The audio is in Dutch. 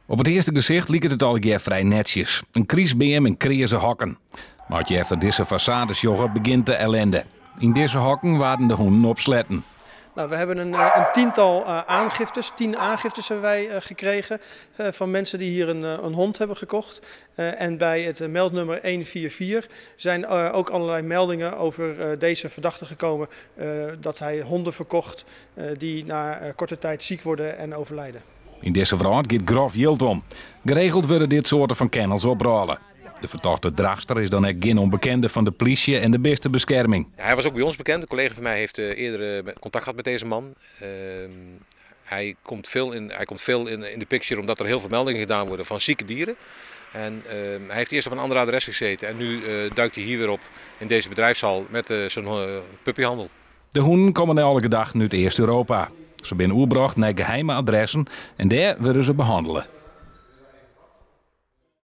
Op het eerste gezicht liep het al vrij netjes. Een kriesbeam en kreeze hokken. Maar als je efter deze façades joggen, begint de ellende. In deze hokken waren de honden op sletten. Nou, we hebben een tiental aangiftes, 10 aangiftes hebben wij gekregen van mensen die hier een hond hebben gekocht. En bij het meldnummer 144 zijn ook allerlei meldingen over deze verdachte gekomen dat hij honden verkocht die na korte tijd ziek worden en overlijden. In deze verhaal gaat grof jild om. Geregeld worden dit soorten van kennels oprollen. De verdachte dragster is dan geen onbekende van de politie en de beste bescherming. Ja, hij was ook bij ons bekend. Een collega van mij heeft eerder contact gehad met deze man. Hij komt veel in de picture omdat er heel veel meldingen gedaan worden van zieke dieren. En hij heeft eerst op een ander adres gezeten en nu duikt hij hier weer op in deze bedrijfshal met zijn puppyhandel. De honden komen elke dag nu uit Eerst-Europa. Ze zijn oerbracht naar geheime adressen en daar worden ze behandelen.